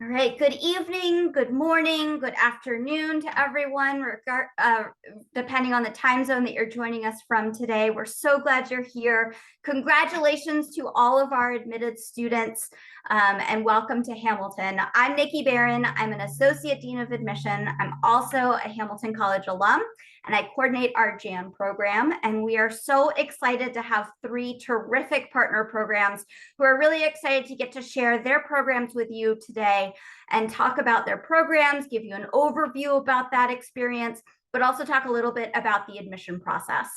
All right, good evening, good morning, good afternoon to everyone, depending on the time zone that you're joining us from today. We're so glad you're here. Congratulations to all of our admitted students and welcome to Hamilton. I'm Nikki Barron. I'm an Associate Dean of Admission. I'm also a Hamilton College alum and I coordinate our JAN program. And we are so excited to have three terrific partner programs who are really excited to get to share their programs with you today and talk about their programs, give you an overview about that experience, but also talk a little bit about the admission process.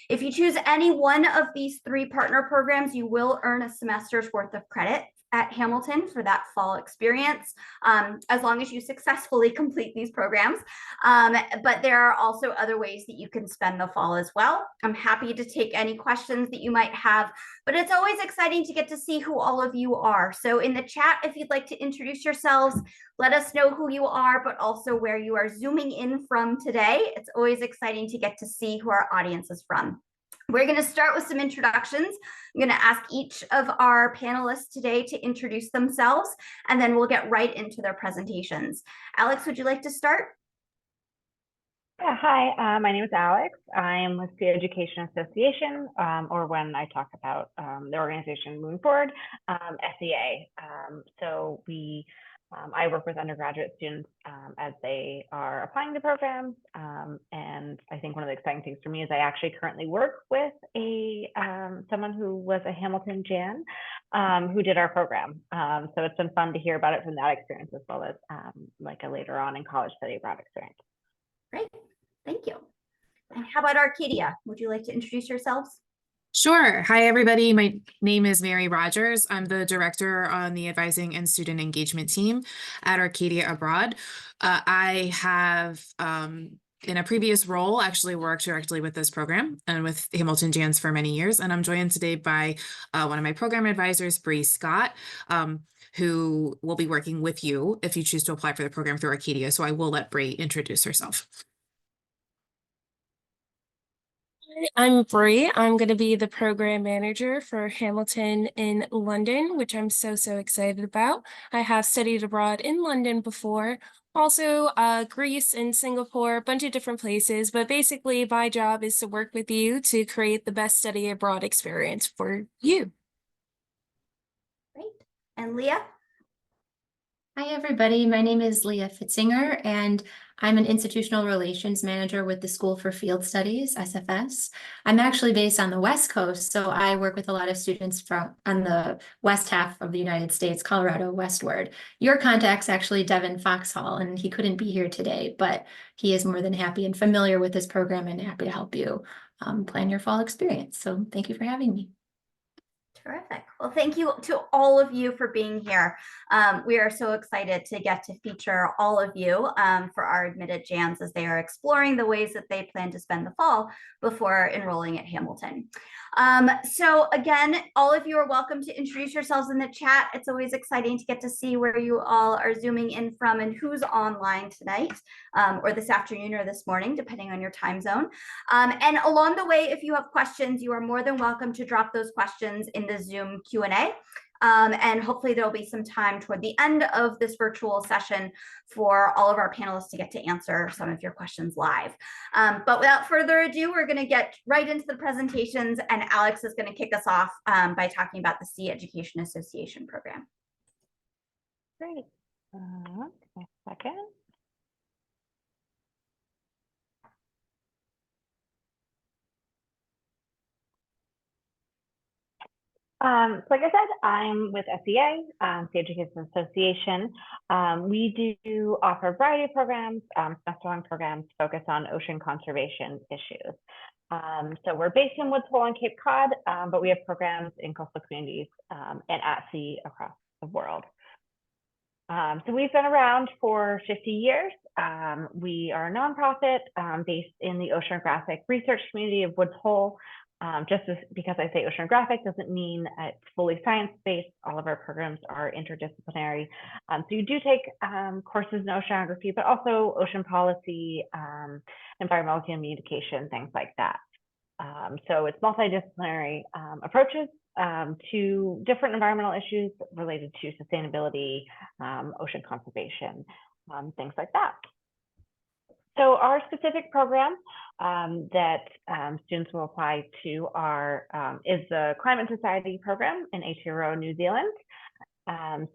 If you choose any one of these three partner programs, you will earn a semester's worth of credit at Hamilton for that fall experience, as long as you successfully complete these programs. But there are also other ways that you can spend the fall as well. I'm happy to take any questions that you might have, but it's always exciting to get to see who all of you are. So in the chat, if you'd like to introduce yourselves, let us know who you are, but also where you are zooming in from today. It's always exciting to get to see who our audience is from. We're going to start with some introductions. I'm going to ask each of our panelists today to introduce themselves, and then we'll get right into their presentations. Alex, would you like to start? Yeah, hi, my name is Alex. I'm with the Education Association, or when I talk about the organization moving forward, SEA. I work with undergraduate students as they are applying to programs. And I think one of the exciting things for me is I actually currently work with someone who was a Hamilton Jan who did our program. So it's been fun to hear about it from that experience as well as like a later on in college study abroad experience. Great, thank you. And how about Arcadia? Would you like to introduce yourselves? Sure. Hi, everybody. My name is Mary Rogers. I'm the director on the advising and student engagement team at Arcadia Abroad. I have, in a previous role, actually worked directly with this program and with Hamilton Jans for many years. And I'm joined today by one of my program advisors, Bree Scott, who will be working with you if you choose to apply for the program through Arcadia. So I will let Bree introduce herself. I'm Bree. I'm going to be the program manager for Hamilton in London, which I'm so excited about. I have studied abroad in London before, also Greece and Singapore, a bunch of different places, but basically my job is to work with you to create the best study abroad experience for you. Great. And Leah? Hi, everybody. My name is Leah Fitzinger, and I'm an institutional relations manager with the School for Field Studies, SFS. I'm actually based on the West Coast, so I work with a lot of students on the west half of the United States, Colorado westward. Your contact's actually Devin Foxhall, and he couldn't be here today, but he is more than happy and familiar with this program and happy to help you plan your fall experience. So thank you for having me. Terrific. Well, thank you to all of you for being here. We are so excited to get to feature all of you for our admitted Jans as they are exploring the ways that they plan to spend the fall before enrolling at Hamilton. So again, all of you are welcome to introduce yourselves in the chat. It's always exciting to get to see where you all are zooming in from and who's online tonight or this afternoon or this morning, depending on your time zone. And along the way, if you have questions, you are more than welcome to drop those questions in the Zoom Q&A. And hopefully there'll be some time toward the end of this virtual session for all of our panelists to get to answer some of your questions live. But without further ado, we're going to get right into the presentations, and Alex is going to kick us off by talking about the SEA Education Association program. Great. A second. Like I said, I'm with SEA, the Education Association. We do offer a variety of programs, semester-long programs focused on ocean conservation issues. So we're based in Woods Hole and Cape Cod, but we have programs in coastal communities and at sea across the world. So we've been around for 50 years. We are a nonprofit based in the oceanographic research community of Woods Hole. Because I say oceanographic doesn't mean it's fully science-based. All of our programs are interdisciplinary. So you do take courses in oceanography, but also ocean policy, environmental communication, things like that. So it's multidisciplinary approaches to different environmental issues related to sustainability, ocean conservation, things like that. So our specific program that students will apply to is the Climate Society program in Aotearoa, New Zealand.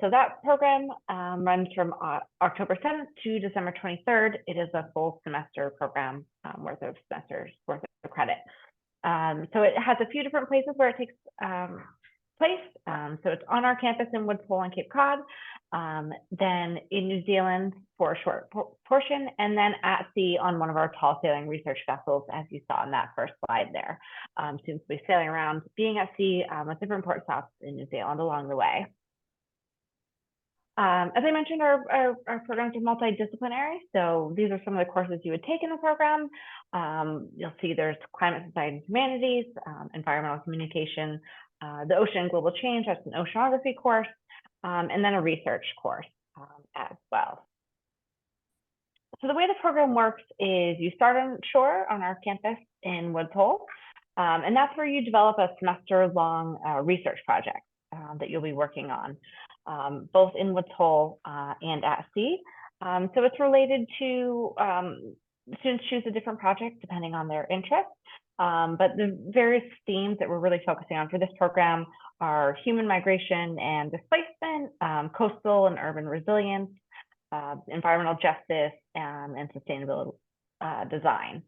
So that program runs from October 7th to December 23rd. It is a full semester program worth of credit. So it has a few different places where it takes place. So it's on our campus in Woods Hole and Cape Cod, then in New Zealand for a short portion, and then at sea on one of our tall sailing research vessels, as you saw in that first slide there. Students will be sailing around, being at sea with different port stops in New Zealand along the way. As I mentioned, our programs are multidisciplinary. So these are some of the courses you would take in the program. You'll see there's Climate, Society, and Humanities, Environmental Communication, the Ocean and Global Change, that's an oceanography course, and then a research course as well. So the way the program works is you start on shore on our campus in Woods Hole, and that's where you develop a semester-long research project that you'll be working on. Both in Woods Hole and at sea. So it's related to, students choose a different project depending on their interest. But the various themes that we're really focusing on for this program are human migration and displacement, coastal and urban resilience, environmental justice, and sustainable design.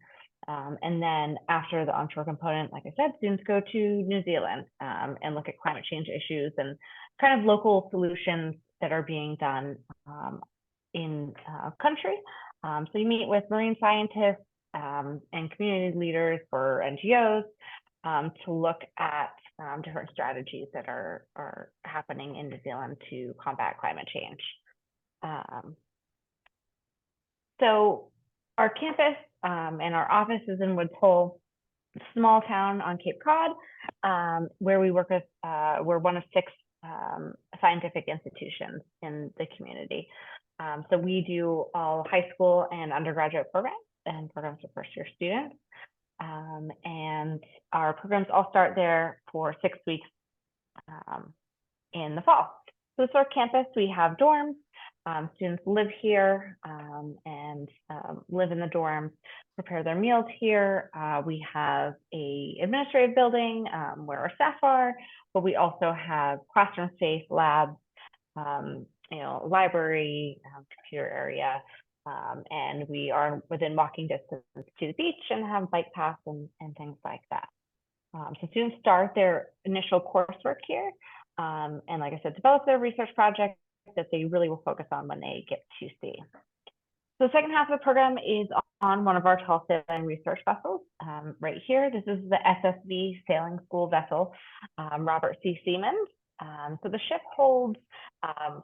And then after the onshore component, like I said, students go to New Zealand and look at climate change issues and kind of local solutions that are being done in country. So you meet with marine scientists and community leaders for NGOs to look at different strategies that are happening in New Zealand to combat climate change. So our campus and our office is in Woods Hole, small town on Cape Cod, where we work with, we're one of 6 scientific institutions in the community. So we do all high school and undergraduate programs and programs for first-year students. And our programs all start there for 6 weeks in the fall. So it's our campus. We have dorms. Students live here and live in the dorms, prepare their meals here. We have a administrative building where our staff are, but we also have classroom space, labs, library, computer area, and we are within walking distance to the beach and have bike paths and things like that. So students start their initial coursework here, and like I said, develop their research project that they really will focus on when they get to sea. So the second half of the program is on one of our tall sailing research vessels right here. This is the SSV Sailing School vessel, Robert C. Siemens. So the ship holds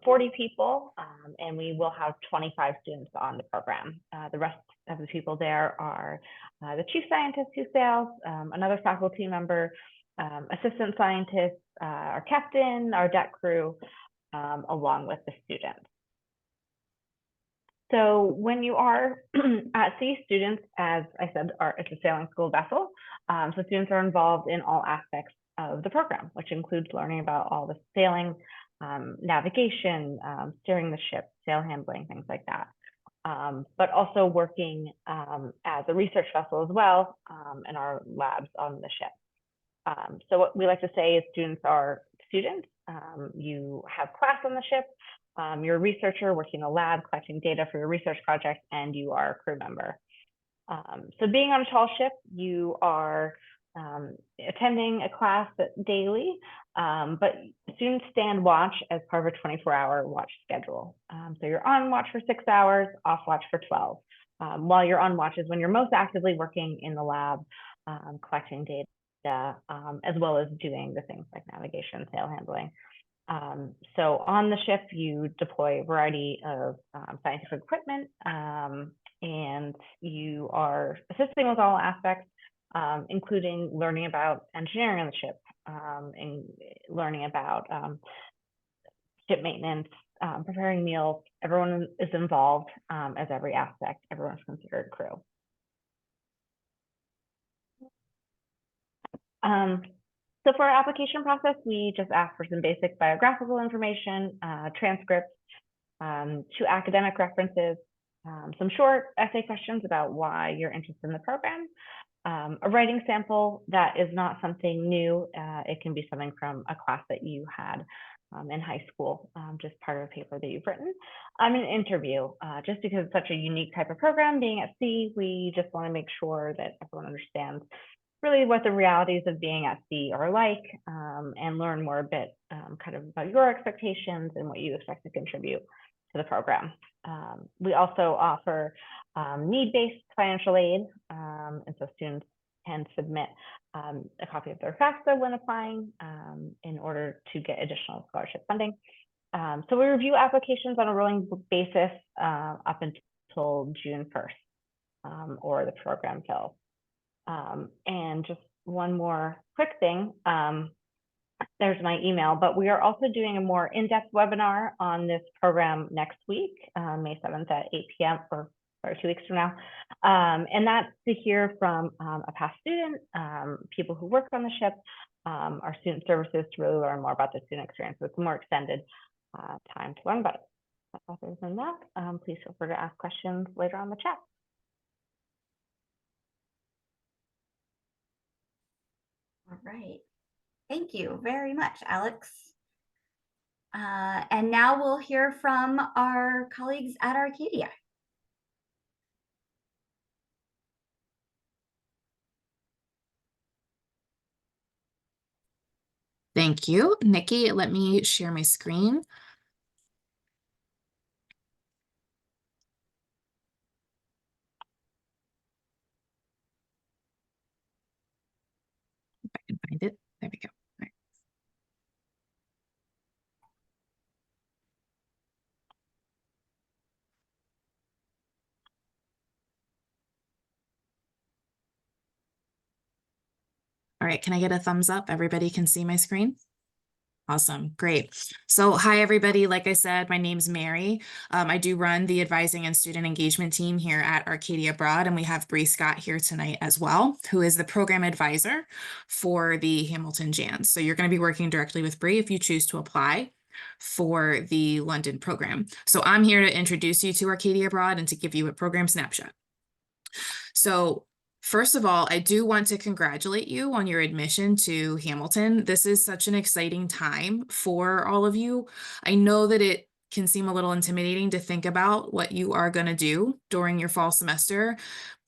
40 people, and we will have 25 students on the program. The rest of the people there are the chief scientist who sails, another faculty member, assistant scientists, our captain, our deck crew, along with the students. So when you are at sea, students, as I said, it's a sailing school vessel. So students are involved in all aspects of the program, which includes learning about all the sailing, navigation, steering the ship, sail handling, things like that. But also working as a research vessel as well in our labs on the ship. So what we like to say is students are students. You have class on the ship. You're a researcher working in a lab, collecting data for your research project, and you are a crew member. So being on a tall ship, you are attending a class daily, but students stand watch as part of a 24-hour watch schedule. So you're on watch for 6 hours, off watch for 12. While you're on watch is when you're most actively working in the lab, collecting data, as well as doing the things like navigation, sail handling. So on the ship, you deploy a variety of scientific equipment, and you are assisting with all aspects, including learning about engineering on the ship, and learning about ship maintenance, preparing meals. Everyone is involved as every aspect. Everyone's considered crew. So for our application process, we just ask for some basic biographical information, transcripts, 2 academic references, some short essay questions about why you're interested in the program, a writing sample that is not something new. It can be something from a class that you had in high school, just part of a paper that you've written, an interview. Just because it's such a unique type of program being at sea, we just want to make sure that everyone understands really what the realities of being at sea are like, and learn more a bit kind of about your expectations and what you expect to contribute to the program. We also offer need-based financial aid, and so students can submit a copy of their FAFSA when applying in order to get additional scholarship funding. So we review applications on a rolling basis up until June 1st, or the program fills. And just one more quick thing, there's my email, but we are also doing a more in-depth webinar on this program next week, May 7th at 8 p.m. or 2 weeks from now. And that's to hear from a past student, people who worked on the ship, our student services, to really learn more about the student experience with more extended time to learn about it. Other than that, please feel free to ask questions later on the chat. All right. Thank you very much, Alex. And now we'll hear from our colleagues at Arcadia. Thank you, Nikki. Let me share my screen. If I can find it. There we go. All right, can I get a thumbs up? Everybody can see my screen? Awesome, great. So hi, everybody. Like I said, my name's Mary. I do run the advising and student engagement team here at Arcadia Broad, and we have Bree Scott here tonight as well, who is the program advisor for the Hamilton Jans. So you're going to be working directly with Bree if you choose to apply for the London program. So I'm here to introduce you to Arcadia Broad and to give you a program snapshot. So first of all, I do want to congratulate you on your admission to Hamilton. This is such an exciting time for all of you. I know that it can seem a little intimidating to think about what you are going to do during your fall semester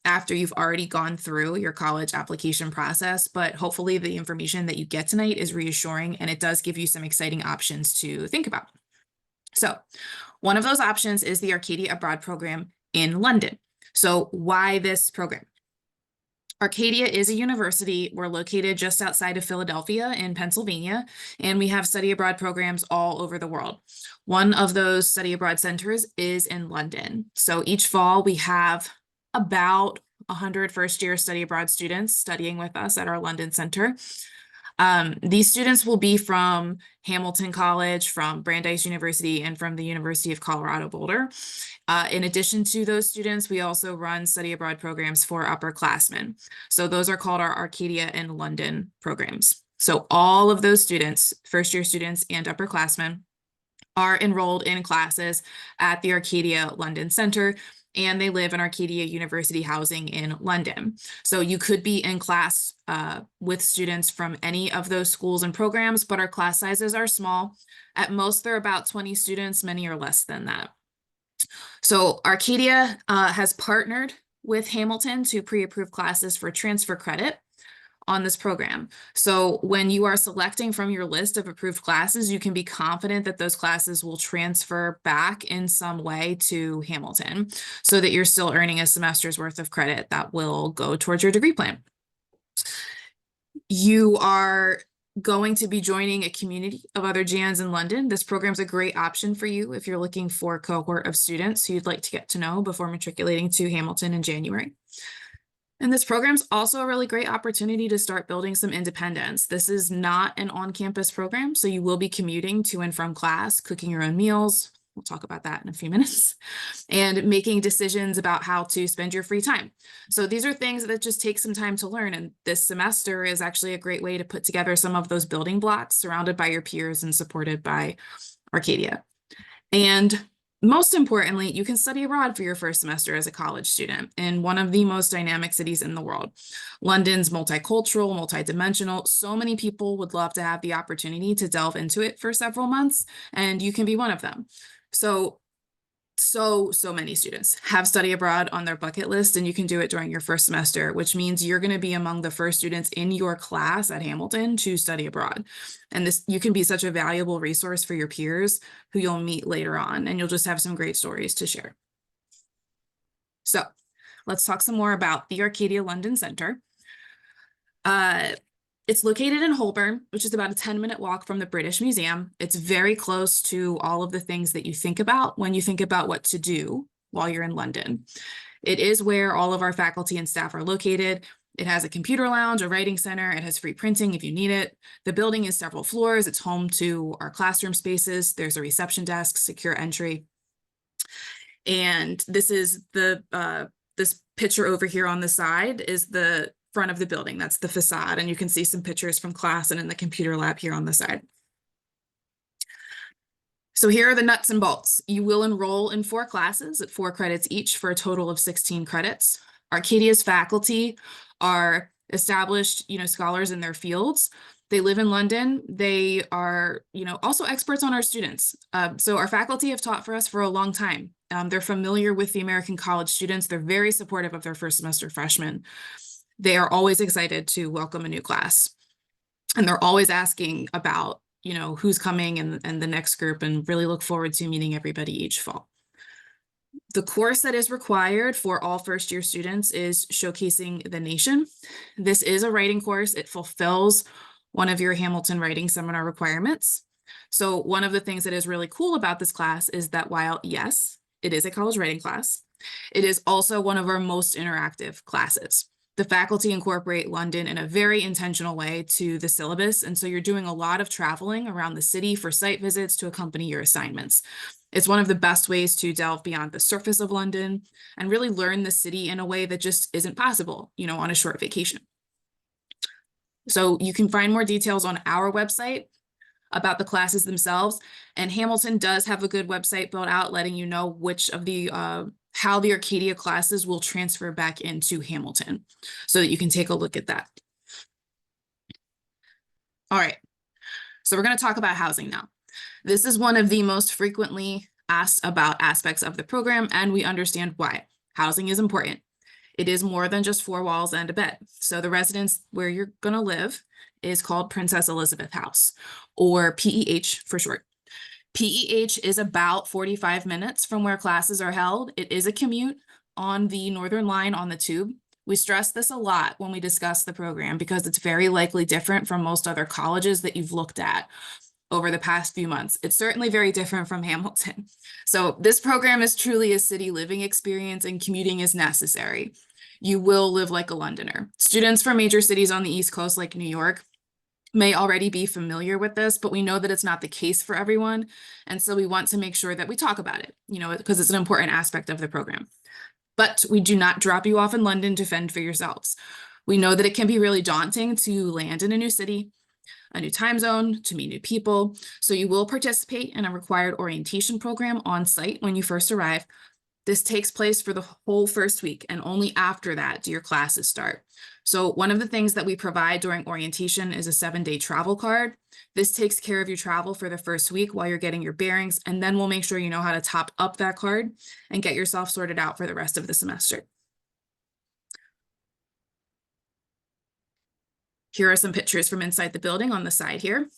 after you've already gone through your college application process, but hopefully the information that you get tonight is reassuring and it does give you some exciting options to think about. So one of those options is the Arcadia Abroad program in London. So why this program? Arcadia is a university. We're located just outside of Philadelphia in Pennsylvania, and we have study abroad programs all over the world. One of those study abroad centers is in London. So each fall we have about 100 first-year study abroad students studying with us at our London center. These students will be from Hamilton College, from Brandeis University, and from the University of Colorado Boulder. In addition to those students, we also run study abroad programs for upperclassmen. So those are called our Arcadia in London programs. So all of those students, first-year students and upperclassmen, are enrolled in classes at the Arcadia London Center, and they live in Arcadia University housing in London. So you could be in class with students from any of those schools and programs, but our class sizes are small. At most, they're about 20 students, many are less than that. So Arcadia has partnered with Hamilton to pre-approve classes for transfer credit on this program. So when you are selecting from your list of approved classes, you can be confident that those classes will transfer back in some way to Hamilton so that you're still earning a semester's worth of credit that will go towards your degree plan. You are going to be joining a community of other JANs in London. This program's a great option for you if you're looking for a cohort of students who you'd like to get to know before matriculating to Hamilton in January. And this program's also a really great opportunity to start building some independence. This is not an on-campus program, so you will be commuting to and from class, cooking your own meals, We'll talk about that in a few minutes. And making decisions about how to spend your free time. So these are things that just take some time to learn. And this semester is actually a great way to put together some of those building blocks surrounded by your peers and supported by Arcadia. And most importantly, you can study abroad for your first semester as a college student in one of the most dynamic cities in the world. London's multicultural, multidimensional. So many people would love to have the opportunity to delve into it for several months, and you can be one of them. So many students have study abroad on their bucket list, and you can do it during your first semester, which means you're going to be among the first students in your class at Hamilton to study abroad. And this, you can be such a valuable resource for your peers who you'll meet later on, and you'll just have some great stories to share. So let's talk some more about the Arcadia London Center. It's located in Holborn, which is about a 10-minute walk from the British Museum. It's very close to all of the things that you think about when you think about what to do while you're in London. It is where all of our faculty and staff are located. It has a computer lounge, a writing center. It has free printing if you need it. The building is several floors. It's home to our classroom spaces. There's a reception desk, secure entry. And this is this picture over here on the side is the front of the building. That's the facade, and you can see some pictures from class and in the computer lab here on the side. So here are the nuts and bolts. You will enroll in 4 classes at 4 credits each for a total of 16 credits. Arcadia's faculty are established, scholars in their fields. They live in London. They are, also experts on our students. So our faculty have taught for us for a long time. They're familiar with the American college students. They're very supportive of their first semester freshmen. They are always excited to welcome a new class. And they're always asking about, who's coming and the next group, and really look forward to meeting everybody each fall. The course that is required for all first-year students is Showcasing the Nation. This is a writing course. It fulfills one of your Hamilton Writing Seminar requirements. So one of the things that is really cool about this class is that while, yes, it is a college writing class, it is also one of our most interactive classes. The faculty incorporate London in a very intentional way to the syllabus, and so you're doing a lot of traveling around the city for site visits to accompany your assignments. It's one of the best ways to delve beyond the surface of London and really learn the city in a way that just isn't possible, on a short vacation. So you can find more details on our website about the classes themselves, and Hamilton does have a good website built out letting you know which of the how the Arcadia classes will transfer back into Hamilton, so that you can take a look at that. All right, so we're going to talk about housing now. This is one of the most frequently asked about aspects of the program, and we understand why. Housing is important. It is more than just 4 walls and a bed. So the residence where you're going to live is called Princess Elizabeth House, or PEH for short. PEH is about 45 minutes from where classes are held. It is a commute on the Northern Line on the tube. We stress this a lot when we discuss the program because it's very likely different from most other colleges that you've looked at over the past few months. It's certainly very different from Hamilton. So this program is truly a city living experience, and commuting is necessary. You will live like a Londoner. Students from major cities on the East Coast like New York may already be familiar with this, but we know that it's not the case for everyone. And so we want to make sure that we talk about it, because it's an important aspect of the program. But we do not drop you off in London to fend for yourselves. We know that it can be really daunting to land in a new city, a new time zone, to meet new people. So you will participate in a required orientation program on site when you first arrive. This takes place for the whole first week, and only after that do your classes start. So one of the things that we provide during orientation is a 7-day travel card. This takes care of your travel for the first week while you're getting your bearings, and then we'll make sure you know how to top up that card and get yourself sorted out for the rest of the semester. Here are some pictures from inside the building on the side here.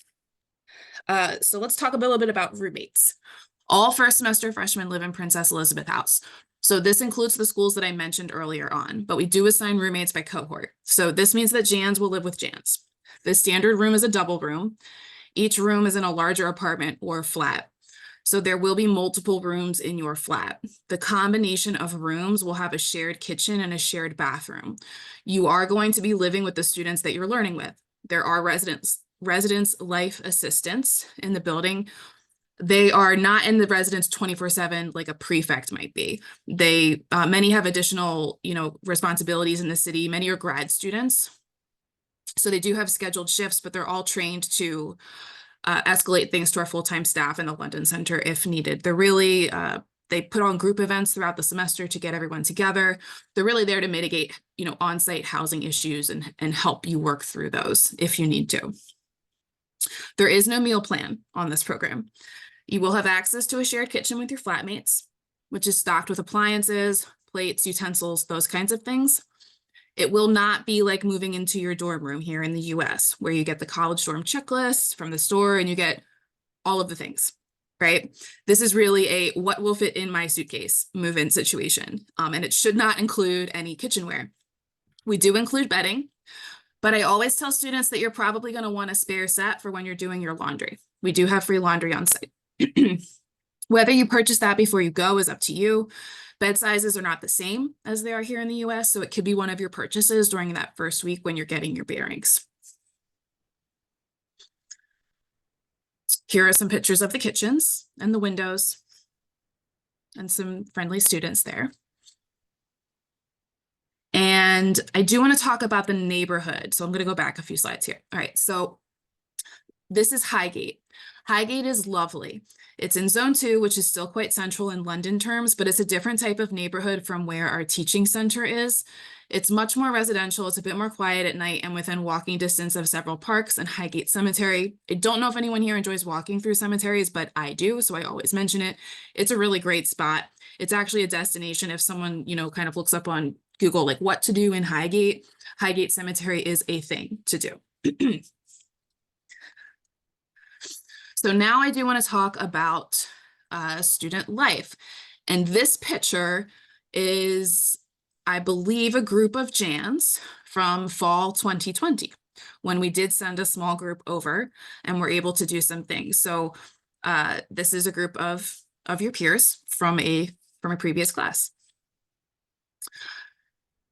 So let's talk a little bit about roommates. All first semester freshmen live in Princess Elizabeth House. So this includes the schools that I mentioned earlier on, but we do assign roommates by cohort. So this means that Jans will live with Jans. The standard room is a double room. Each room is in a larger apartment or flat. So there will be multiple rooms in your flat. The combination of rooms will have a shared kitchen and a shared bathroom. You are going to be living with the students that you're learning with. There are residence life assistants in the building. They are not in the residence 24/7 like a prefect might be. They many have additional, responsibilities in the city. Many are grad students. So they do have scheduled shifts, but they're all trained to escalate things to our full-time staff in the London Center if needed. They're really, they put on group events throughout the semester to get everyone together. They're really there to mitigate, on-site housing issues and help you work through those if you need to. There is no meal plan on this program. You will have access to a shared kitchen with your flatmates, which is stocked with appliances, plates, utensils, those kinds of things. It will not be like moving into your dorm room here in the US, where you get the college dorm checklist from the store and you get all of the things, right? This is really a what will fit in my suitcase move-in situation. And it should not include any kitchenware. We do include bedding, but I always tell students that you're probably going to want a spare set for when you're doing your laundry. We do have free laundry on site. Whether you purchase that before you go is up to you. Bed sizes are not the same as they are here in the US, so it could be one of your purchases during that first week when you're getting your bearings. Here are some pictures of the kitchens and the windows and some friendly students there. And I do want to talk about the neighborhood. So I'm going to go back a few slides here. All right, so this is Highgate. Highgate is lovely. It's in Zone 2, which is still quite central in London terms, but it's a different type of neighborhood from where our teaching center is. It's much more residential. It's a bit more quiet at night and within walking distance of several parks and Highgate Cemetery. I don't know if anyone here enjoys walking through cemeteries, but I do, so I always mention it. It's a really great spot. It's actually a destination if someone, kind of looks up on Google, like what to do in Highgate. Highgate Cemetery is a thing to do. So now I do want to talk about student life. And this picture is, I believe, a group of Jans from fall 2020, when we did send a small group over and were able to do some things. So this is a group of your peers from a previous class.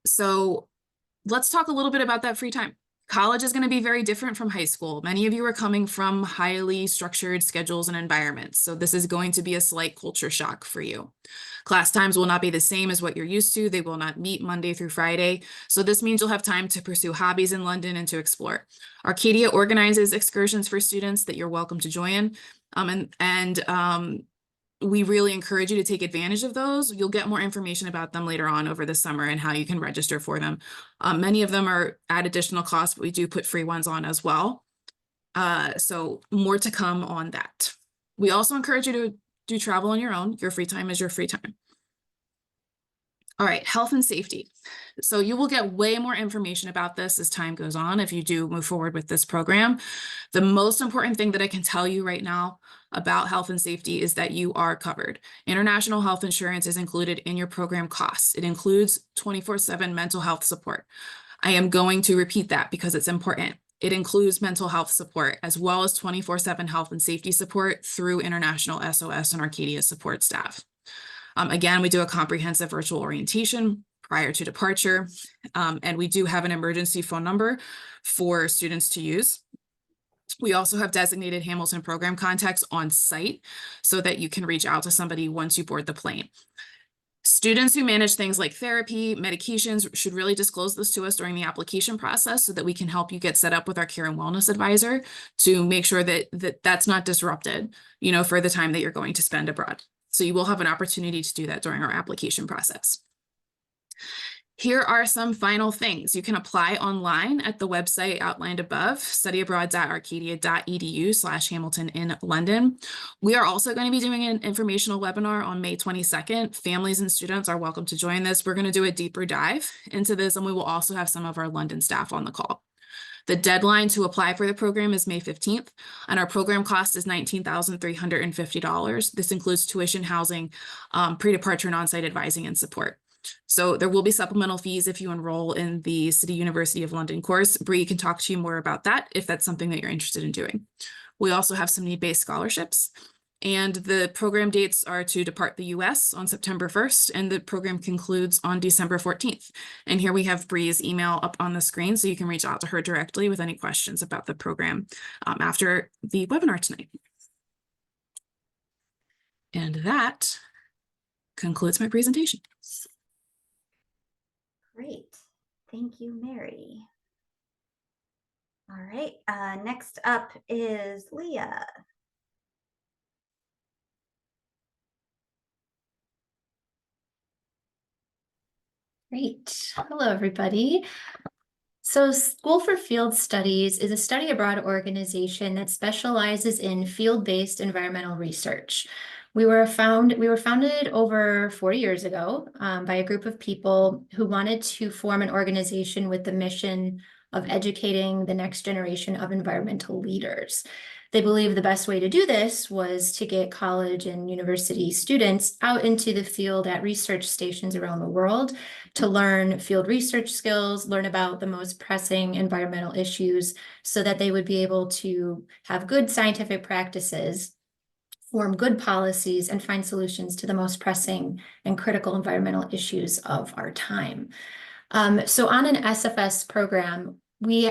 So let's talk a little bit about that free time. College is going to be very different from high school. Many of you are coming from highly structured schedules and environments, so this is going to be a slight culture shock for you. Class times will not be the same as what you're used to. They will not meet Monday through Friday, so this means you'll have time to pursue hobbies in London and to explore. Arcadia organizes excursions for students that you're welcome to join, we really encourage you to take advantage of those. You'll get more information about them later on over the summer and how you can register for them. Many of them are at additional cost, but we do put free ones on as well. So more to come on that. We also encourage you to do travel on your own. Your free time is your free time. All right, health and safety. So you will get way more information about this as time goes on if you do move forward with this program. The most important thing that I can tell you right now about health and safety is that you are covered. International health insurance is included in your program costs. It includes 24/7 mental health support. I am going to repeat that because it's important. It includes mental health support as well as 24/7 health and safety support through International SOS and Arcadia support staff. Again, we do a comprehensive virtual orientation prior to departure, and we do have an emergency phone number for students to use. We also have designated Hamilton program contacts on site so that you can reach out to somebody once you board the plane. Students who manage things like therapy, medications should really disclose this to us during the application process so that we can help you get set up with our care and wellness advisor to make sure that that's not disrupted, for the time that you're going to spend abroad. So you will have an opportunity to do that during our application process. Here are some final things. You can apply online at the website outlined above, studyabroad.arcadia.edu/Hamilton in London. We are also going to be doing an informational webinar on May 22nd. Families and students are welcome to join this. We're going to do a deeper dive into this, and we will also have some of our London staff on the call. The deadline to apply for the program is May 15th, and our program cost is $19,350. This includes tuition, housing, pre-departure and on-site advising and support. So there will be supplemental fees if you enroll in the City University of London course. Bree can talk to you more about that if that's something that you're interested in doing. We also have some need-based scholarships. And the program dates are to depart the US on September 1st, and the program concludes on December 14th. And here we have Bree's email up on the screen, so you can reach out to her directly with any questions about the program after the webinar tonight. And that concludes my presentation. Great. Thank you, Mary. All right, next up is Leah. Great. Hello, everybody. So School for Field Studies is a study abroad organization that specializes in field-based environmental research. We were founded over 40 years ago by a group of people who wanted to form an organization with the mission of educating the next generation of environmental leaders. They believed the best way to do this was to get college and university students out into the field at research stations around the world to learn field research skills, learn about the most pressing environmental issues so that they would be able to have good scientific practices, form good policies, and find solutions to the most pressing and critical environmental issues of our time. So on an SFS program, we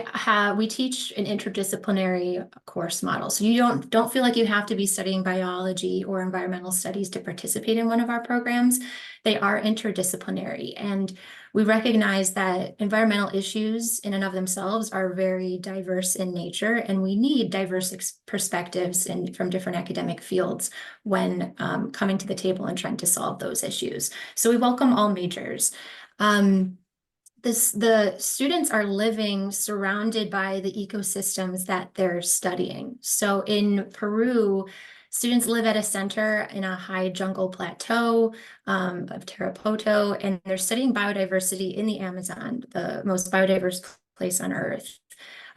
teach an interdisciplinary course model. So you don't feel like you have to be studying biology or environmental studies to participate in one of our programs. They are interdisciplinary, and we recognize that environmental issues in and of themselves are very diverse in nature, and we need diverse perspectives from different academic fields when coming to the table and trying to solve those issues. So we welcome all majors. The students are living surrounded by the ecosystems that they're studying. So in Peru, students live at a center in a high jungle plateau of Tarapoto, and they're studying biodiversity in the Amazon, the most biodiverse place on Earth.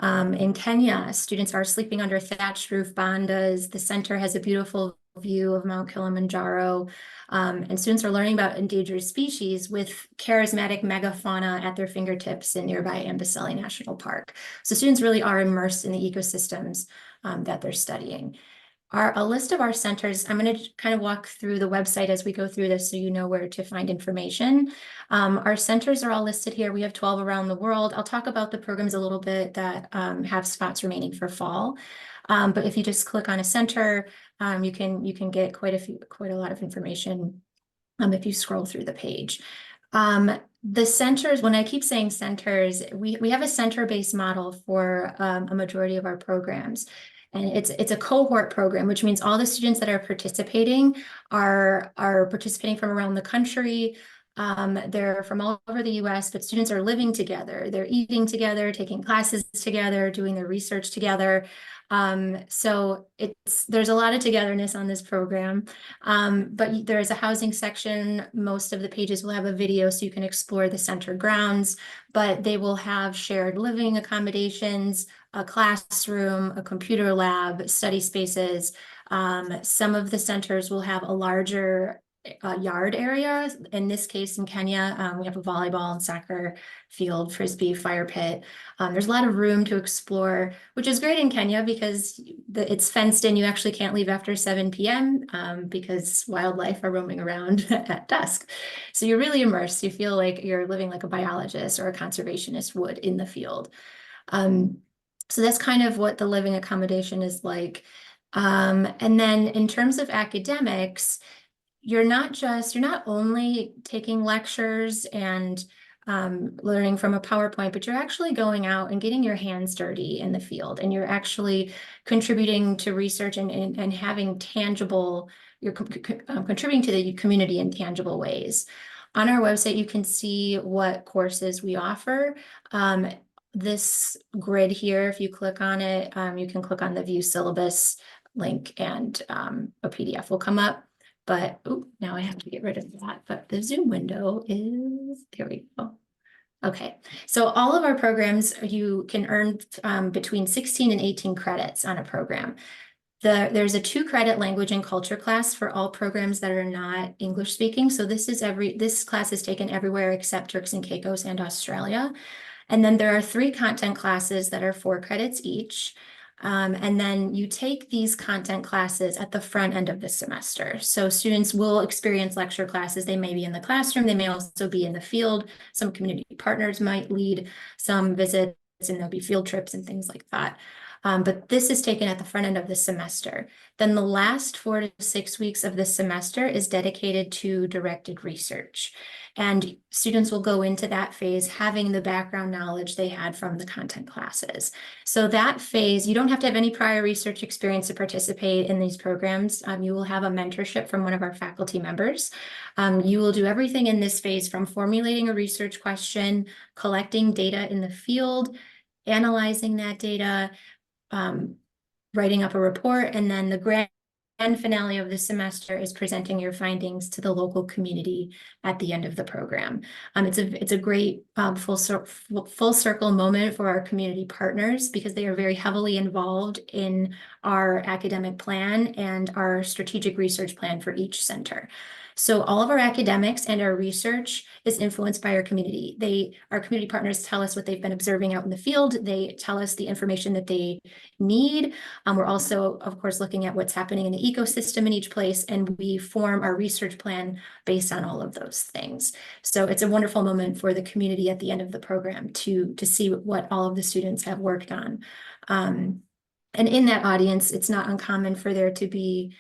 In Kenya, students are sleeping under thatched roof bandas. The center has a beautiful view of Mount Kilimanjaro. And students are learning about endangered species with charismatic megafauna at their fingertips in nearby Amboseli National Park. So students really are immersed in the ecosystems that they're studying. A list of our centers, I'm going to kind of walk through the website as we go through this so you know where to find information. Our centers are all listed here. We have 12 around the world. I'll talk about the programs a little bit that have spots remaining for fall. But if you just click on a center, you can get quite a lot of information if you scroll through the page. The centers, when I keep saying centers, we have a center-based model for a majority of our programs. And it's a cohort program, which means all the students that are participating are participating from around the country. They're from all over the US, but students are living together. They're eating together, taking classes together, doing their research together. So there's a lot of togetherness on this program, but there is a housing section. Most of the pages will have a video so you can explore the center grounds, but they will have shared living accommodations, a classroom, a computer lab, study spaces. Some of the centers will have a larger yard area. In this case, in Kenya, we have a volleyball and soccer field, frisbee, fire pit. There's a lot of room to explore, which is great in Kenya because it's fenced in. You actually can't leave after 7 p.m. Because wildlife are roaming around at dusk. So you're really immersed. You feel like you're living like a biologist or a conservationist would in the field. So that's kind of what the living accommodation is like. And then in terms of academics, you're not only taking lectures and learning from a PowerPoint, but you're actually going out and getting your hands dirty in the field, and you're actually contributing to research and having tangible, you're contributing to the community in tangible ways. On our website, you can see what courses we offer. This grid here, if you click on it, you can click on the view syllabus link and a PDF will come up. But now I have to get rid of that. But the Zoom window is, there we go. Okay, so all of our programs, you can earn between 16 and 18 credits on a program. There's a 2-credit language and culture class for all programs that are not English speaking. So this class is taken everywhere except Turks and Caicos and Australia. And then there are 3 content classes that are 4 credits each. And then you take these content classes at the front end of the semester. So students will experience lecture classes. They may be in the classroom. They may also be in the field. Some community partners might lead some visits, and there'll be field trips and things like that. But this is taken at the front end of the semester. Then the last 4 to 6 weeks of the semester is dedicated to directed research. And students will go into that phase having the background knowledge they had from the content classes. So that phase, you don't have to have any prior research experience to participate in these programs. You will have a mentorship from one of our faculty members. You will do everything in this phase from formulating a research question, collecting data in the field, analyzing that data, writing up a report, and then the grand finale of the semester is presenting your findings to the local community at the end of the program. It's a great full circle moment for our community partners because they are very heavily involved in our academic plan and our strategic research plan for each center. So all of our academics and our research is influenced by our community. Our community partners tell us what they've been observing out in the field. They tell us the information that they need. We're also, of course, looking at what's happening in the ecosystem in each place, and we form our research plan based on all of those things. So it's a wonderful moment for the community at the end of the program to see what all of the students have worked on. And in that audience, it's not uncommon for there to be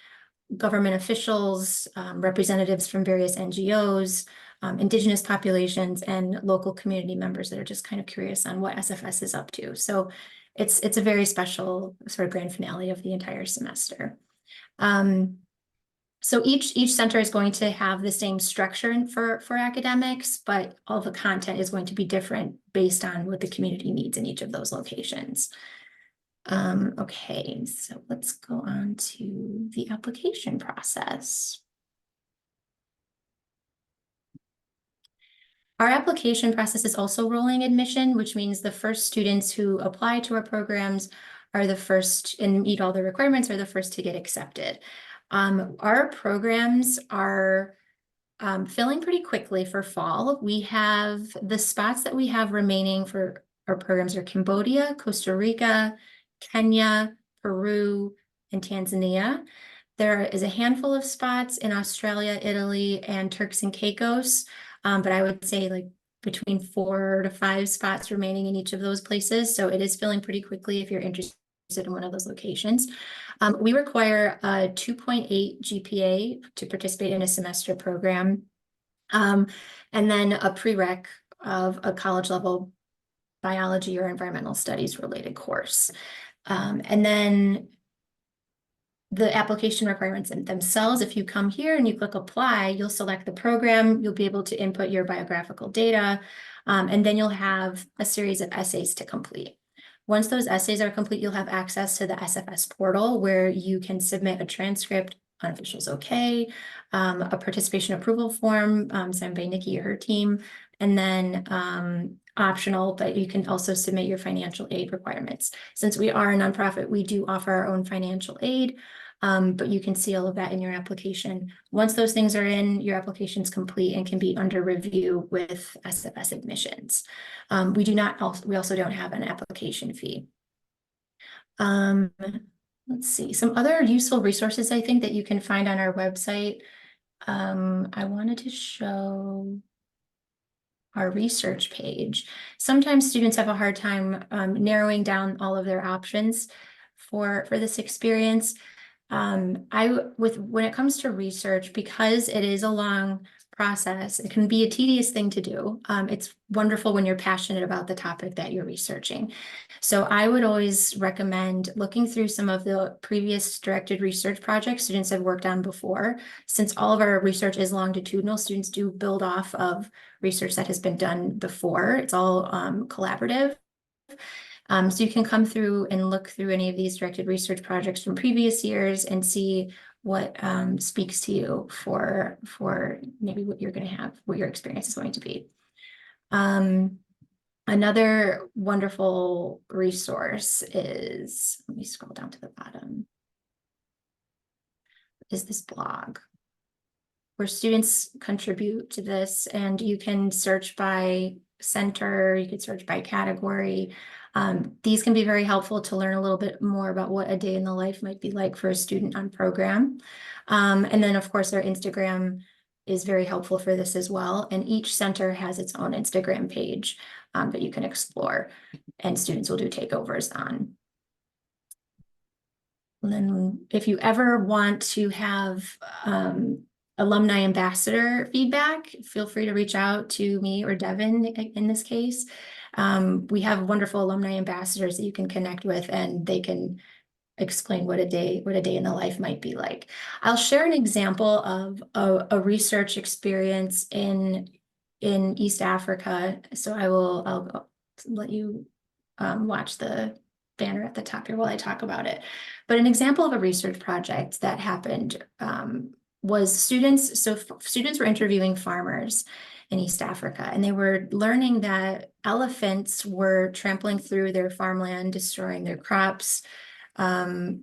government officials, representatives from various NGOs, Indigenous populations, and local community members that are just kind of curious on what SFS is up to. So it's a very special sort of grand finale of the entire semester. So each center is going to have the same structure for academics, but all the content is going to be different based on what the community needs in each of those locations. Okay, so let's go on to the application process. Our application process is also rolling admission, which means the first students who apply to our programs are the first and meet all the requirements are the first to get accepted. Our programs are filling pretty quickly for fall. We have the spots that we have remaining for our programs are Cambodia, Costa Rica, Kenya, Peru, and Tanzania. There is a handful of spots in Australia, Italy, and Turks and Caicos, but I would say like between 4 to 5 spots remaining in each of those places. So it is filling pretty quickly if you're interested in one of those locations. We require a 2.8 GPA to participate in a semester program, and then a prereq of a college level biology or environmental studies related course. And then the application requirements themselves, if you come here and you click apply, you'll select the program, you'll be able to input your biographical data, and then you'll have a series of essays to complete. Once those essays are complete, you'll have access to the SFS portal where you can submit a transcript, unofficial's okay, a participation approval form signed by Nikki or her team, and then optional, but you can also submit your financial aid requirements. Since we are a nonprofit, we do offer our own financial aid, but you can see all of that in your application. Once those things are in, your application is complete and can be under review with SFS admissions. We also don't have an application fee. Let's see, some other useful resources I think that you can find on our website. I wanted to show our research page. Sometimes students have a hard time narrowing down all of their options for this experience. When it comes to research, because it is a long process, it can be a tedious thing to do. It's wonderful when you're passionate about the topic that you're researching. So I would always recommend looking through some of the previous directed research projects students have worked on before. Since all of our research is longitudinal, students do build off of research that has been done before. It's all collaborative. So you can come through and look through any of these directed research projects from previous years and see what speaks to you for maybe what you're going to have, what your experience is going to be. Another wonderful resource is, let me scroll down to the bottom, is this blog where students contribute to this, and you can search by center, you can search by category. These can be very helpful to learn a little bit more about what a day in the life might be like for a student on program. And then of course our Instagram is very helpful for this as well. And each center has its own Instagram page that you can explore, and students will do takeovers on. And then if you ever want to have alumni ambassador feedback, feel free to reach out to me or Devin in this case. We have wonderful alumni ambassadors that you can connect with, and they can explain what a day in the life might be like. I'll share an example of a research experience in East Africa. So I'll let you watch the banner at the top here while I talk about it. But an example of a research project that happened was students were interviewing farmers in East Africa, and they were learning that elephants were trampling through their farmland, destroying their crops. And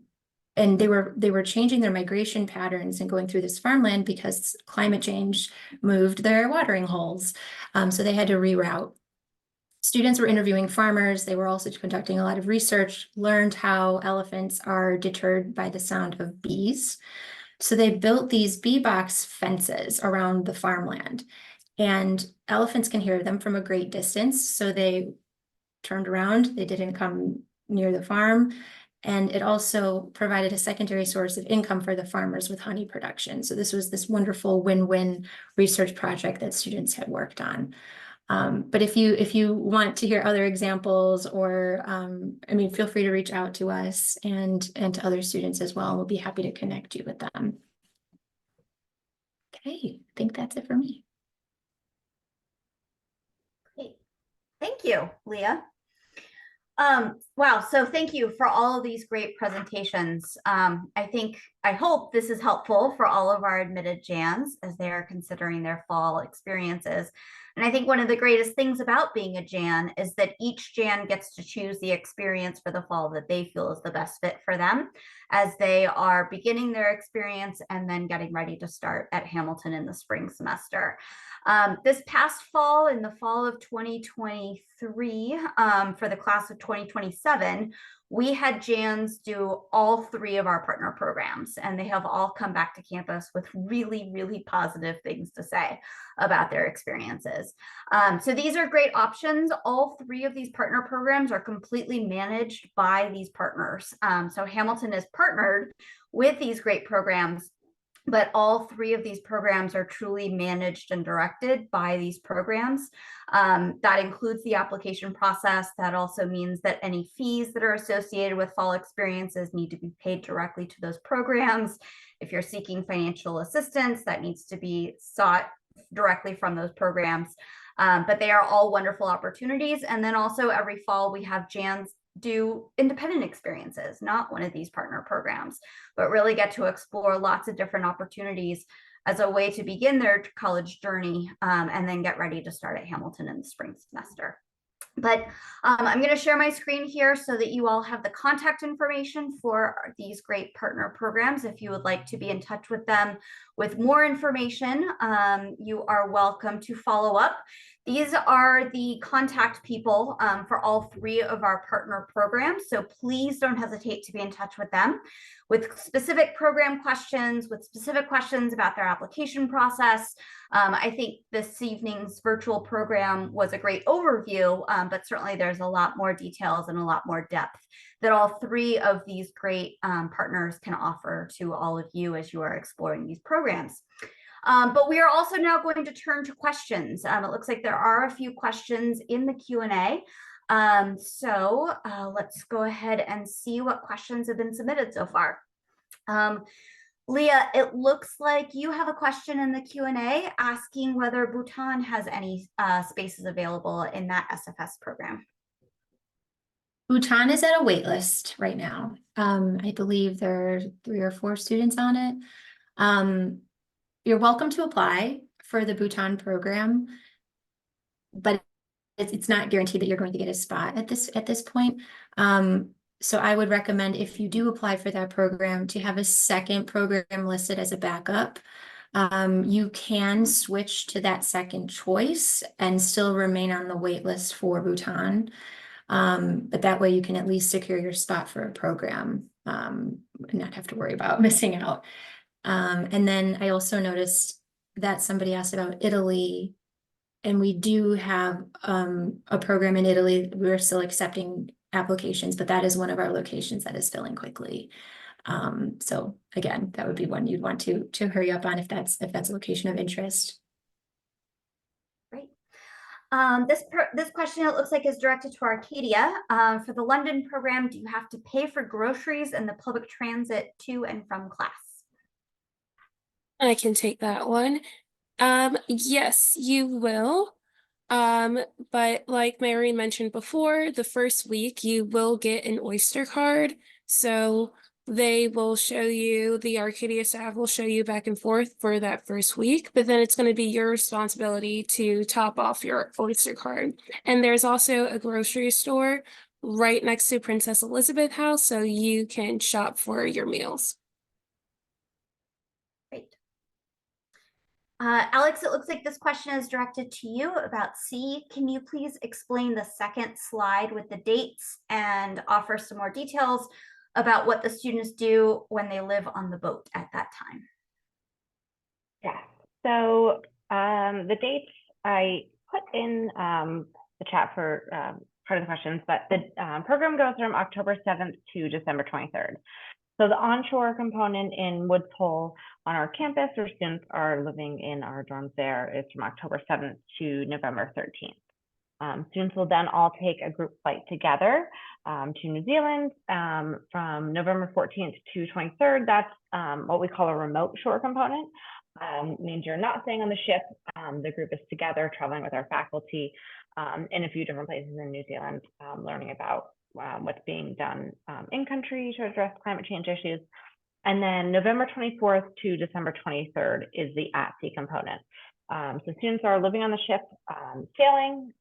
they were changing their migration patterns and going through this farmland because climate change moved their watering holes. So they had to reroute. Students were interviewing farmers. They were also conducting a lot of research, learned how elephants are deterred by the sound of bees. So they built these bee box fences around the farmland, and elephants can hear them from a great distance. So they turned around. They didn't come near the farm. And it also provided a secondary source of income for the farmers with honey production. So this was this wonderful win-win research project that students had worked on. But if you want to hear other examples, or feel free to reach out to us and to other students as well. We'll be happy to connect you with them. Okay, I think that's it for me. Great. Thank you, Leah. Wow, so thank you for all of these great presentations. I hope this is helpful for all of our admitted JANs as they are considering their fall experiences. And I think one of the greatest things about being a JAN is that each JAN gets to choose the experience for the fall that they feel is the best fit for them as they are beginning their experience and then getting ready to start at Hamilton in the spring semester. This past fall, in the fall of 2023, for the class of 2027, we had JANs do all 3 of our partner programs, and they have all come back to campus with really, really positive things to say about their experiences. So these are great options. All 3 of these partner programs are completely managed by these partners. So Hamilton is partnered with these great programs, but all 3 of these programs are truly managed and directed by these programs. That includes the application process. That also means that any fees that are associated with fall experiences need to be paid directly to those programs. If you're seeking financial assistance, that needs to be sought directly from those programs. But they are all wonderful opportunities. And then also every fall we have JANs do independent experiences, not one of these partner programs, but really get to explore lots of different opportunities as a way to begin their college journey and then get ready to start at Hamilton in the spring semester. But I'm going to share my screen here so that you all have the contact information for these great partner programs. If you would like to be in touch with them with more information, you are welcome to follow up. These are the contact people for all 3 of our partner programs. So please don't hesitate to be in touch with them with specific program questions, with specific questions about their application process. I think this evening's virtual program was a great overview, but certainly there's a lot more details and a lot more depth that all 3 of these great partners can offer to all of you as you are exploring these programs. But we are also now going to turn to questions. It looks like there are a few questions in the Q&A. So let's go ahead and see what questions have been submitted so far. Leah, it looks like you have a question in the Q&A asking whether Bhutan has any spaces available in that SFS program. Bhutan is at a wait list right now. I believe there are 3 or 4 students on it. You're welcome to apply for the Bhutan program, but it's not guaranteed that you're going to get a spot at this point. So I would recommend, if you do apply for that program, to have a second program listed as a backup. You can switch to that second choice and still remain on the wait list for Bhutan. But that way you can at least secure your spot for a program and not have to worry about missing out. And then I also noticed that somebody asked about Italy, and we do have a program in Italy. We're still accepting applications, but that is one of our locations that is filling quickly. So again, that would be one you'd want to hurry up on if that's a location of interest. Great. This question, it looks like, is directed to Arcadia. For the London program, do you have to pay for groceries and the public transit to and from class? I can take that one. Yes, you will. But like Mary mentioned before, the first week you will get an Oyster card. So they will show you, the Arcadia staff will show you back and forth for that first week, but then it's going to be your responsibility to top off your Oyster card. And there's also a grocery store right next to Princess Elizabeth House, so you can shop for your meals. Great. Alex, it looks like this question is directed to you about C. Can you please explain the second slide with the dates and offer some more details about what the students do when they live on the boat at that time? Yeah, so the dates I put in the chat for part of the questions, but the program goes from October 7th to December 23rd. So the onshore component in Woods Hole on our campus, where students are living in our dorms there, is from October 7th to November 13th. Students will then all take a group flight together to New Zealand from November 14th to 23rd. That's what we call a remote shore component. Means you're not staying on the ship. The group is together traveling with our faculty in a few different places in New Zealand, learning about what's being done in country to address climate change issues. And then November 24th to December 23rd is the at-sea component. So students are living on the ship, sailing,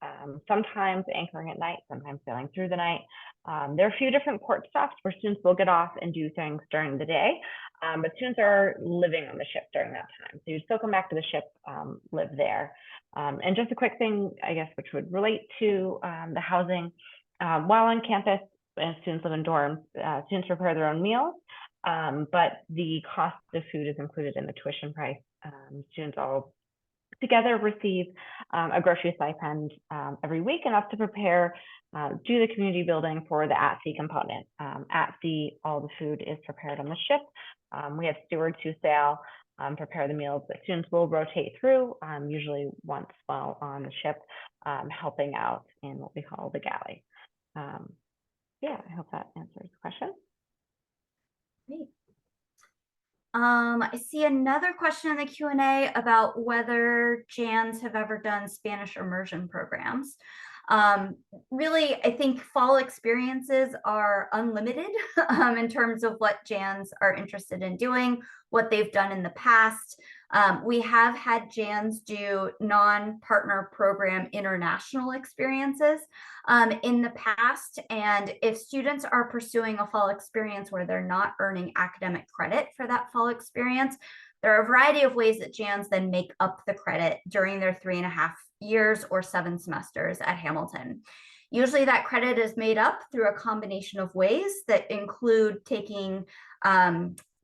sometimes anchoring at night, sometimes sailing through the night. There are a few different port stops where students will get off and do things during the day, but students are living on the ship during that time. So you still come back to the ship, live there. And just a quick thing, I guess, which would relate to the housing. While on campus, as students live in dorms, students prepare their own meals, but the cost of food is included in the tuition price. Students all together receive a grocery stipend every week, enough to prepare, do the community building for the at-sea component. At sea, all the food is prepared on the ship. We have stewards who sail, prepare the meals that students will rotate through, usually once while on the ship, helping out in what we call the galley. Yeah, I hope that answers the question. Great. I see another question in the Q&A about whether JANs have ever done Spanish immersion programs. Really, I think fall experiences are unlimited in terms of what JANs are interested in doing, what they've done in the past. We have had JANs do non-partner program international experiences in the past. And if students are pursuing a fall experience where they're not earning academic credit for that fall experience, there are a variety of ways that JANs then make up the credit during their 3.5 years or 7 semesters at Hamilton. Usually that credit is made up through a combination of ways that include taking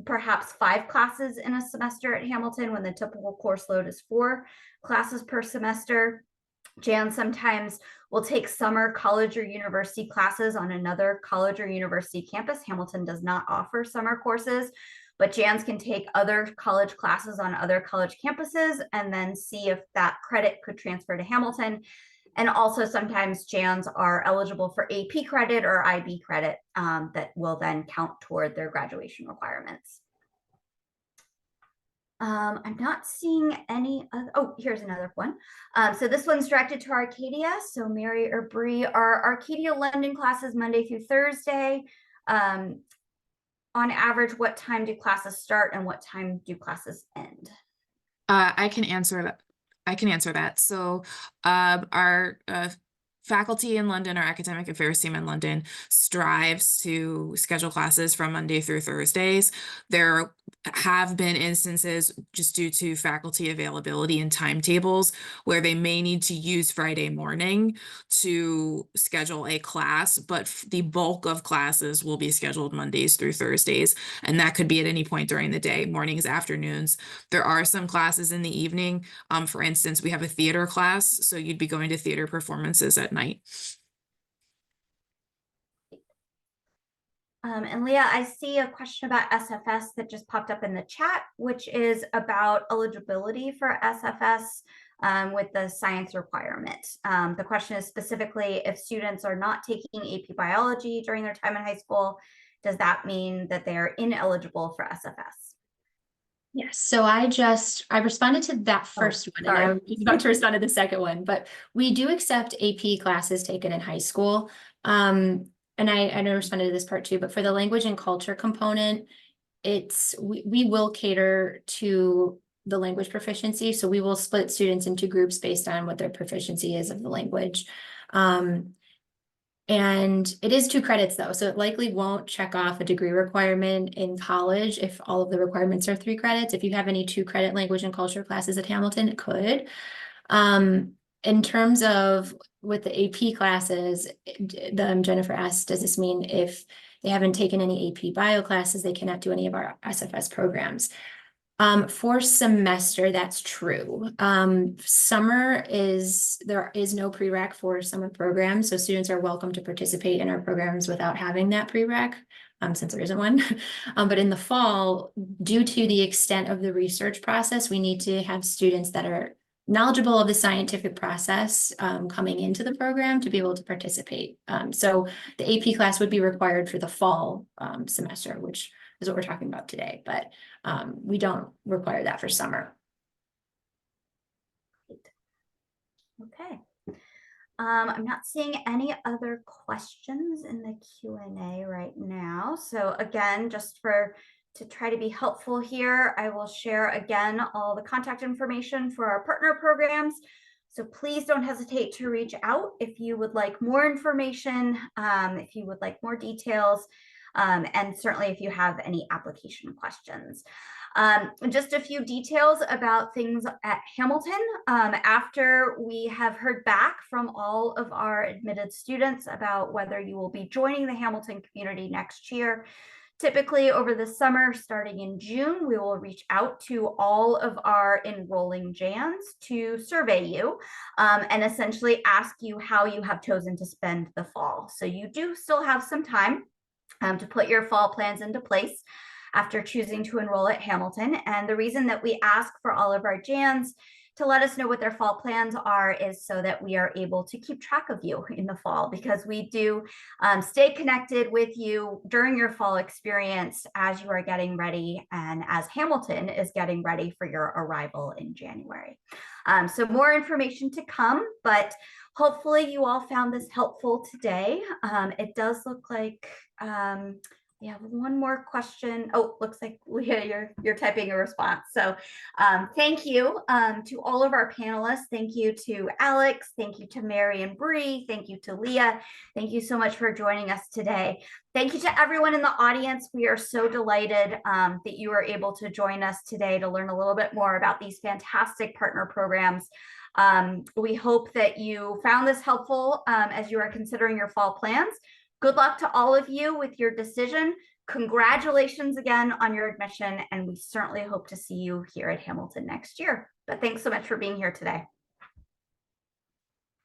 perhaps 5 classes in a semester at Hamilton when the typical course load is 4 classes per semester. JAN sometimes will take summer college or university classes on another college or university campus. Hamilton does not offer summer courses, but JANs can take other college classes on other college campuses and then see if that credit could transfer to Hamilton. And also sometimes JANs are eligible for AP credit or IB credit that will then count toward their graduation requirements. I'm not seeing any other, oh, here's another one. So this one's directed to Arcadia. So Mary or Bree, are Arcadia London classes Monday through Thursday? On average, what time do classes start and what time do classes end? I can answer that. So our faculty in London, our academic affairs team in London, strives to schedule classes from Monday through Thursdays. There have been instances, just due to faculty availability and timetables, where they may need to use Friday morning to schedule a class, but the bulk of classes will be scheduled Mondays through Thursdays, and that could be at any point during the day, mornings, afternoons. There are some classes in the evening. For instance, we have a theater class, so you'd be going to theater performances at night. And Leah, I see a question about SFS that just popped up in the chat, which is about eligibility for SFS with the science requirement. The question is specifically if students are not taking AP biology during their time in high school, does that mean that they are ineligible for SFS? Yes, so I responded to that first one, and I sorry. was about to respond to the second one, but we do accept AP classes taken in high school. And I responded to this part too, but for the language and culture component, we will cater to the language proficiency. So we will split students into groups based on what their proficiency is of the language. And it is 2 credits though, so it likely won't check off a degree requirement in college if all of the requirements are 3 credits. If you have any 2 credit language and culture classes at Hamilton, it could. In terms of with the AP classes, Jennifer asked, does this mean if they haven't taken any AP bio classes, they cannot do any of our SFS programs? For semester, that's true. There is no prereq for summer programs, so students are welcome to participate in our programs without having that prereq, since there isn't one. But in the fall, due to the extent of the research process, we need to have students that are knowledgeable of the scientific process coming into the program to be able to participate. So the AP class would be required for the fall semester, which is what we're talking about today, but we don't require that for summer. Okay. I'm not seeing any other questions in the Q&A right now. So again, to try to be helpful here, I will share again all the contact information for our partner programs. So please don't hesitate to reach out if you would like more information, if you would like more details, and certainly if you have any application questions. Just a few details about things at Hamilton. After we have heard back from all of our admitted students about whether you will be joining the Hamilton community next year, typically over the summer, starting in June, we will reach out to all of our enrolling JANs to survey you and essentially ask you how you have chosen to spend the fall. So you do still have some time to put your fall plans into place after choosing to enroll at Hamilton. And the reason that we ask for all of our JANs to let us know what their fall plans are is so that we are able to keep track of you in the fall, because we do stay connected with you during your fall experience as you are getting ready and as Hamilton is getting ready for your arrival in January. So more information to come, but hopefully you all found this helpful today. It does look like we have one more question. Oh, looks like Leah, you're typing a response. So thank you to all of our panelists. Thank you to Alex. Thank you to Mary and Bree. Thank you to Leah. Thank you so much for joining us today. Thank you to everyone in the audience. We are so delighted that you were able to join us today to learn a little bit more about these fantastic partner programs. We hope that you found this helpful as you are considering your fall plans. Good luck to all of you with your decision. Congratulations again on your admission, and we certainly hope to see you here at Hamilton next year. But thanks so much for being here today.